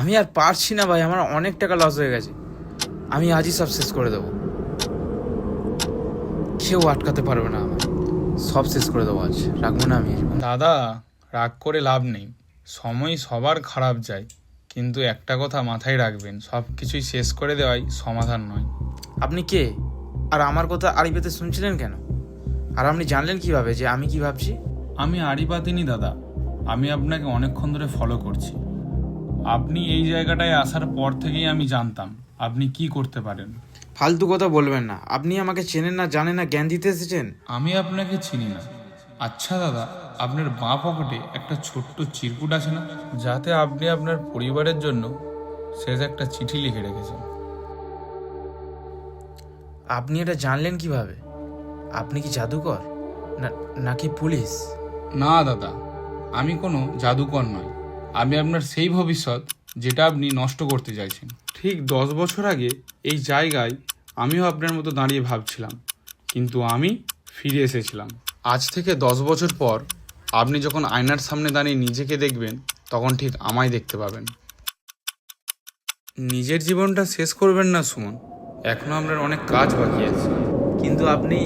আমি আর পারছি না ভাই, আমার অনেক টাকা লস হয়ে গেছে। আমি আজই সব শেষ করে দেবো, কেউ আটকাতে পারবে না আমার। সব শেষ করে দেবো আজ, রাখবো না আমি এই জীবন। দাদা, রাগ করে লাভ নেই। সময় সবার খারাপ যায়, কিন্তু একটা কথা মাথায় রাখবেন, সব কিছুই শেষ করে দেওয়াই সমাধান নয়। আপনি কে? আর আমার কথা আড়ি পেতে শুনছিলেন কেন? আর আপনি জানলেন কিভাবে যে আমি কি ভাবছি? আমি আড়ি পাতিনি দাদা, আমি আপনাকে অনেকক্ষণ ধরে ফলো করছি। আপনি এই জায়গাটায় আসার পর থেকেই আমি জানতাম আপনি কি করতে পারেন। ফালতু কথা বলবেন না, আপনি আমাকে চেনেন না, জানেন না, জ্ঞান দিতে এসেছেন। আমি আপনাকে চিনি না। আচ্ছা দাদা, আপনার বাঁ পকেটে একটা ছোট্ট চিরকুট আছে না, যাতে আপনি আপনার পরিবারের জন্য শেষ একটা চিঠি লিখে রেখেছেন? আপনি এটা জানলেন কিভাবে? আপনি কি জাদুকর না, নাকি পুলিশ? না দাদা, আমি কোনো জাদুকর নয়। আমি আপনার সেই ভবিষ্যৎ যেটা আপনি নষ্ট করতে চাইছেন। ঠিক 10 বছর আগে এই জায়গায় আমিও আপনার মতো দাঁড়িয়ে ভাবছিলাম, কিন্তু আমি ফিরে এসেছিলাম। আজ থেকে 10 বছর পর আপনি যখন আয়নার সামনে দাঁড়িয়ে নিজেকে দেখবেন, তখন ঠিক আমায় দেখতে পাবেন। নিজের জীবনটা শেষ করবেন না সুমন, এখনও আপনার অনেক কাজ বাকি আছে। কিন্তু আপনি